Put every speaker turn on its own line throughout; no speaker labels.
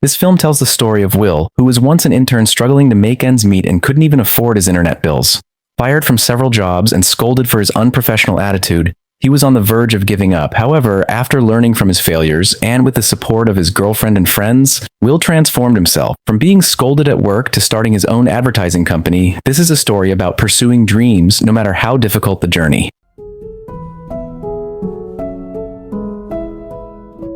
This film tells the story of Will, who was once an intern struggling to make ends meet and couldn't even afford his internet bills. Fired from several jobs and scolded for his unprofessional attitude, he was on the verge of giving up. However, after learning from his failures and with the support of his girlfriend and friends, Will transformed himself. From being scolded at work to starting his own advertising company, this is a story about pursuing dreams no matter how difficult the journey.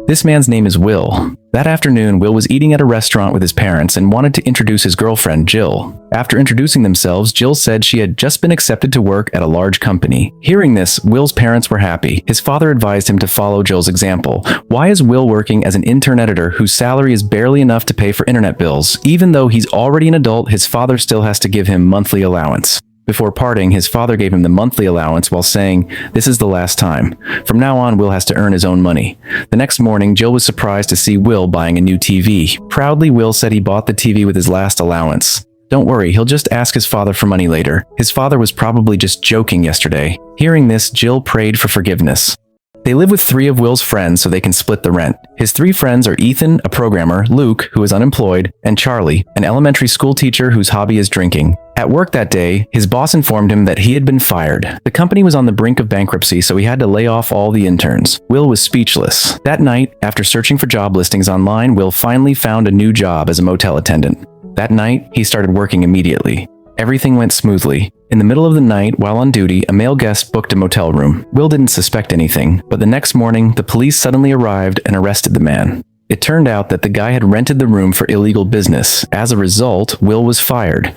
This man's name is Will. That afternoon, Will was eating at a restaurant with his parents and wanted to introduce his girlfriend, Jill. After introducing themselves, Jill said she had just been accepted to work at a large company. Hearing this, Will's parents were happy. His father advised him to follow Jill's example. Why is Will working as an intern editor whose salary is barely enough to pay for internet bills? Even though he's already an adult, his father still has to give him monthly allowance. Before parting, his father gave him the monthly allowance while saying, "This is the last time. From now on, Will has to earn his own money." The next morning, Jill was surprised to see Will buying a new TV. Proudly, Will said he bought the TV with his last allowance. Don't worry, he'll just ask his father for money later. His father was probably just joking yesterday. Hearing this, Jill prayed for forgiveness. They live with 3 of Will's friends so they can split the rent. His 3 friends are Ethan, a programmer, Luke, who is unemployed, and Charlie, an elementary school teacher whose hobby is drinking. At work that day, his boss informed him that he had been fired. The company was on the brink of bankruptcy, so he had to lay off all the interns. Will was speechless. That night, after searching for job listings online, Will finally found a new job as a motel attendant. That night, he started working immediately. Everything went smoothly. In the middle of the night, while on duty, a male guest booked a motel room. Will didn't suspect anything, but the next morning, the police suddenly arrived and arrested the man. It turned out that the guy had rented the room for illegal business. As a result, Will was fired.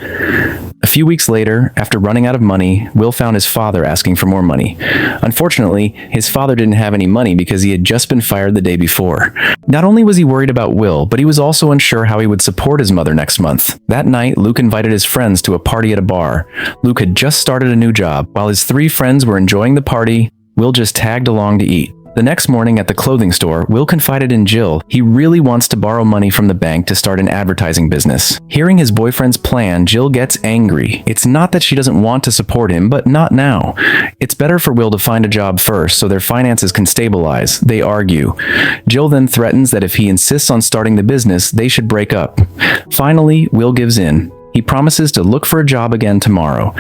A few weeks later, after running out of money, Will found his father asking for more money. Unfortunately, his father didn't have any money because he had just been fired the day before. Not only was he worried about Will, but he was also unsure how he would support his mother next month. That night, Luke invited his friends to a party at a bar. Luke had just started a new job. While his 3 friends were enjoying the party, Will just tagged along to eat. The next morning at the clothing store, Will confided in Jill he really wants to borrow money from the bank to start an advertising business. Hearing his boyfriend's plan, Jill gets angry. It's not that she doesn't want to support him, but not now. It's better for Will to find a job first so their finances can stabilize. They argue. Jill then threatens that if he insists on starting the business, they should break up. Finally, Will gives in. He promises to look for a job again tomorrow.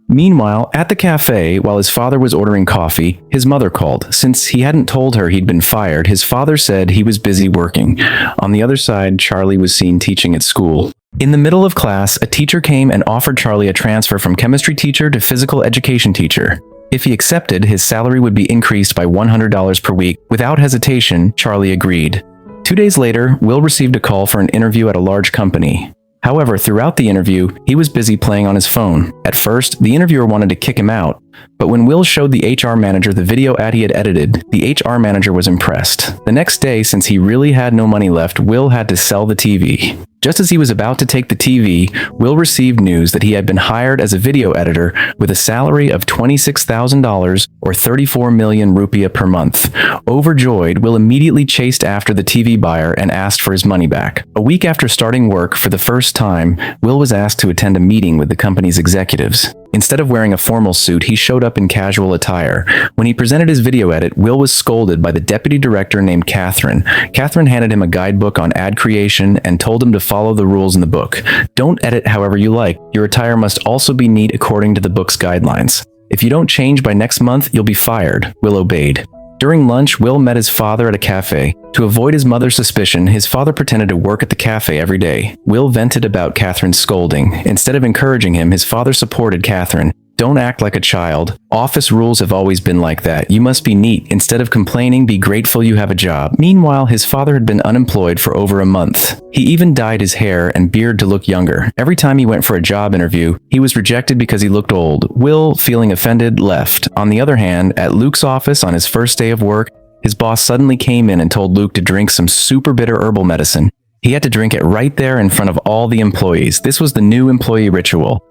Meanwhile, at the cafe, while his father was ordering coffee, his mother called. Since he hadn't told her he'd been fired, his father said he was busy working. On the other side, Charlie was seen teaching at school. In the middle of class, a teacher came and offered Charlie a transfer from chemistry teacher to physical education teacher. If he accepted, his salary would be increased by $100 per week. Without hesitation, Charlie agreed. 2 days later, Will received a call for an interview at a large company. However, throughout the interview, he was busy playing on his phone. At first, the interviewer wanted to kick him out, but when Will showed the HR manager the video ad he had edited, the HR manager was impressed. The next day, since he really had no money left, Will had to sell the TV. Just as he was about to take the TV, Will received news that he had been hired as a video editor with a salary of $26,000 or 34 million rupiah per month. Overjoyed, Will immediately chased after the TV buyer and asked for his money back. A week after starting work for the first time, Will was asked to attend a meeting with the company's executives. Instead of wearing a formal suit, he showed up in casual attire. When he presented his video edit, Will was scolded by the deputy director named Catherine. Catherine handed him a guidebook on ad creation and told him to follow the rules in the book. Don't edit however you like. Your attire must also be neat according to the book's guidelines. If you don't change by next month, you'll be fired. Will obeyed. During lunch, Will met his father at a cafe. To avoid his mother's suspicion, his father pretended to work at the cafe every day. Will vented about Catherine's scolding. Instead of encouraging him, his father supported Catherine. Don't act like a child. Office rules have always been like that. You must be neat. Instead of complaining, be grateful you have a job. Meanwhile, his father had been unemployed for over a month. He even dyed his hair and beard to look younger. Every time he went for a job interview, he was rejected because he looked old. Will, feeling offended, left. On the other hand, at Luke's office on his first day of work, his boss suddenly came in and told Luke to drink some super bitter herbal medicine. He had to drink it right there in front of all the employees. This was the new employee ritual.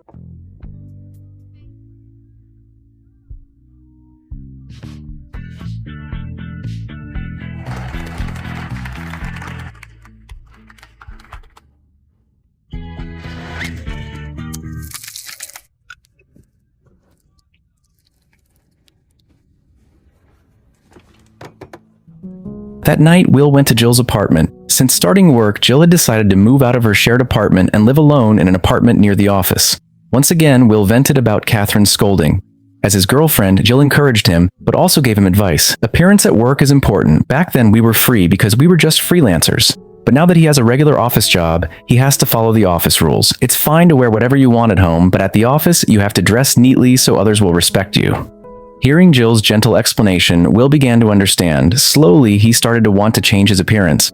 That night, Will went to Jill's apartment. Since starting work, Jill had decided to move out of her shared apartment and live alone in an apartment near the office. Once again, Will vented about Catherine's scolding. As his girlfriend, Jill encouraged him, but also gave him advice. Appearance at work is important. Back then, we were free because we were just freelancers. But now that he has a regular office job, he has to follow the office rules. It's fine to wear whatever you want at home, but at the office, you have to dress neatly so others will respect you. Hearing Jill's gentle explanation, Will began to understand. Slowly, he started to want to change his appearance.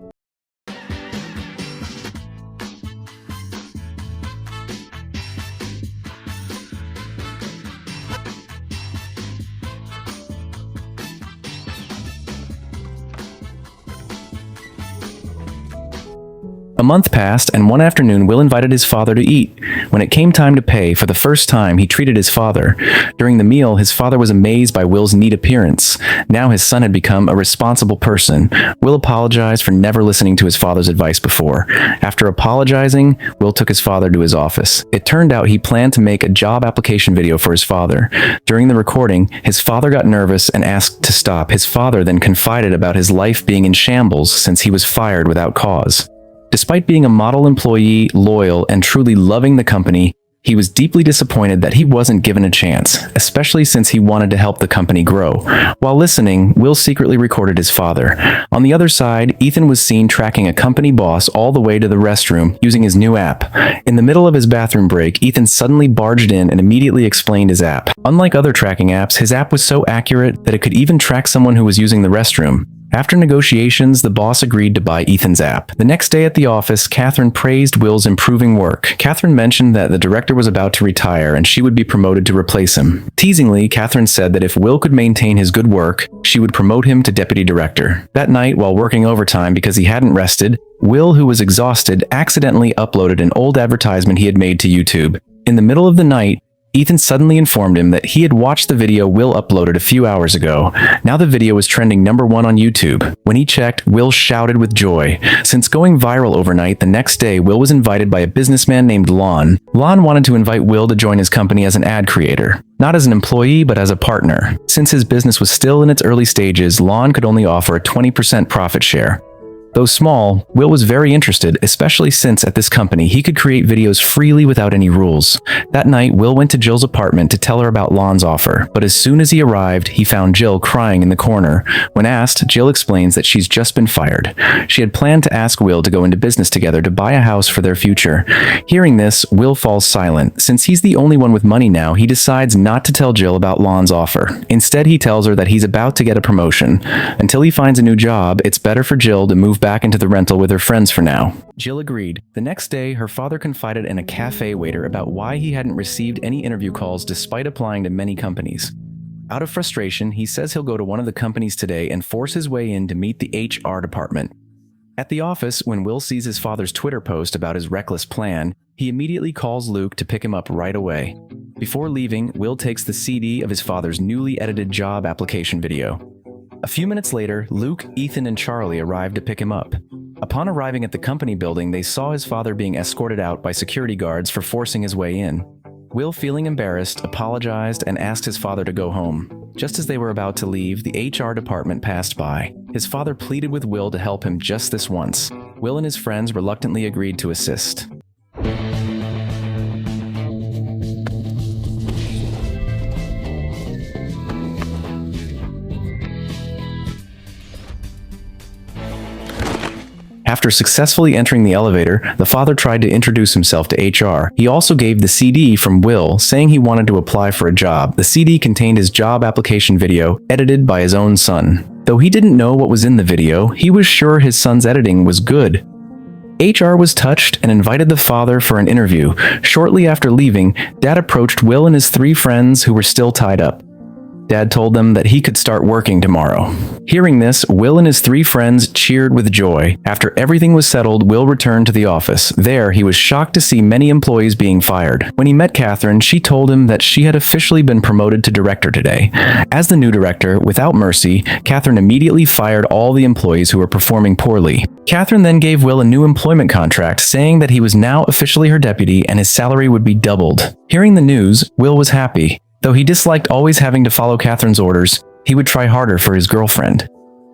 A month passed, and one afternoon Will invited his father to eat. When it came time to pay, for the first time he treated his father. During the meal, his father was amazed by Will's neat appearance. Now his son had become a responsible person. Will apologized for never listening to his father's advice before. After apologizing, Will took his father to his office. It turned out he planned to make a job application video for his father. During the recording, his father got nervous and asked to stop. His father then confided about his life being in shambles since he was fired without cause. Despite being a model employee, loyal, and truly loving the company, he was deeply disappointed that he wasn't given a chance, especially since he wanted to help the company grow. While listening, Will secretly recorded his father. On the other side, Ethan was seen tracking a company boss all the way to the restroom using his new app. In the middle of his bathroom break, Ethan suddenly barged in and immediately explained his app. Unlike other tracking apps, his app was so accurate that it could even track someone who was using the restroom. After negotiations, the boss agreed to buy Ethan's app. The next day at the office, Catherine praised Will's improving work. Catherine mentioned that the director was about to retire and she would be promoted to replace him. Teasingly, Catherine said that if Will could maintain his good work, she would promote him to deputy director. That night, while working overtime because he hadn't rested, Will, who was exhausted, accidentally uploaded an old advertisement he had made to YouTube. In the middle of the night, Ethan suddenly informed him that he had watched the video Will uploaded a few hours ago. Now the video was trending #1 on YouTube. When he checked, Will shouted with joy. Since going viral overnight, the next day Will was invited by a businessman named Lon. Lon wanted to invite Will to join his company as an ad creator. Not as an employee, but as a partner. Since his business was still in its early stages, Lon could only offer a 20% profit share. Though small, Will was very interested, especially since at this company he could create videos freely without any rules. That night, Will went to Jill's apartment to tell her about Lon's offer, but as soon as he arrived, he found Jill crying in the corner. When asked, Jill explains that she's just been fired. She had planned to ask Will to go into business together to buy a house for their future. Hearing this, Will falls silent. Since he's the only one with money now, he decides not to tell Jill about Lon's offer. Instead, he tells her that he's about to get a promotion. Until he finds a new job, it's better for Jill to move back into the rental with her friends for now. Jill agreed. The next day, her father confided in a cafe waiter about why he hadn't received any interview calls despite applying to many companies. Out of frustration, he says he'll go to one of the companies today and force his way in to meet the HR department. At the office, when Will sees his father's Twitter post about his reckless plan, he immediately calls Luke to pick him up right away. Before leaving, Will takes the CD of his father's newly edited job application video. A few minutes later, Luke, Ethan, and Charlie arrived to pick him up. Upon arriving at the company building, they saw his father being escorted out by security guards for forcing his way in. Will, feeling embarrassed, apologized and asked his father to go home. Just as they were about to leave, the HR department passed by. His father pleaded with Will to help him just this once. Will and his friends reluctantly agreed to assist. After successfully entering the elevator, the father tried to introduce himself to HR. He also gave the CD from Will, saying he wanted to apply for a job. The CD contained his job application video, edited by his own son. Though he didn't know what was in the video, he was sure his son's editing was good. HR was touched and invited the father for an interview. Shortly after leaving, Dad approached Will and his 3 friends who were still tied up. Dad told them that he could start working tomorrow. Hearing this, Will and his 3 friends cheered with joy. After everything was settled, Will returned to the office. There, he was shocked to see many employees being fired. When he met Catherine, she told him that she had officially been promoted to director today. As the new director, without mercy, Catherine immediately fired all the employees who were performing poorly. Catherine then gave Will a new employment contract, saying that he was now officially her deputy and his salary would be doubled. Hearing the news, Will was happy. Though he disliked always having to follow Catherine's orders, he would try harder for his girlfriend.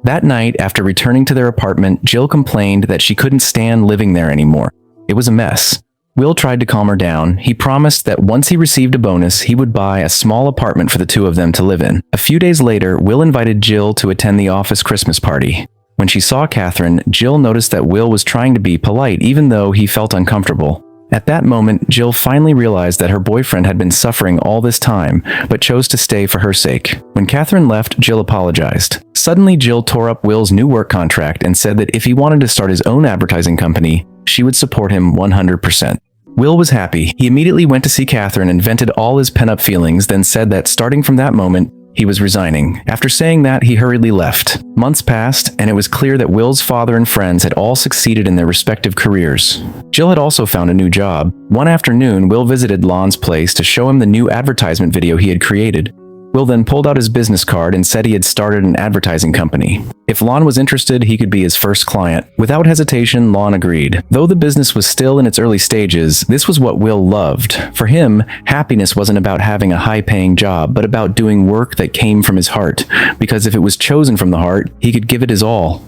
That night, after returning to their apartment, Jill complained that she couldn't stand living there anymore. It was a mess. Will tried to calm her down. He promised that once he received a bonus, he would buy a small apartment for the two of them to live in. A few days later, Will invited Jill to attend the office Christmas party. When she saw Catherine, Jill noticed that Will was trying to be polite even though he felt uncomfortable. At that moment, Jill finally realized that her boyfriend had been suffering all this time, but chose to stay for her sake. When Catherine left, Jill apologized. Suddenly, Jill tore up Will's new work contract and said that if he wanted to start his own advertising company, she would support him 100%. Will was happy. He immediately went to see Catherine and vented all his pent-up feelings, then said that starting from that moment, he was resigning. After saying that, he hurriedly left. Months passed, and it was clear that Will's father and friends had all succeeded in their respective careers. Jill had also found a new job. One afternoon, Will visited Lon's place to show him the new advertisement video he had created. Will then pulled out his business card and said he had started an advertising company. If Lon was interested, he could be his first client. Without hesitation, Lon agreed. Though the business was still in its early stages, this was what Will loved. For him, happiness wasn't about having a high-paying job, but about doing work that came from his heart. Because if it was chosen from the heart, he could give it his all.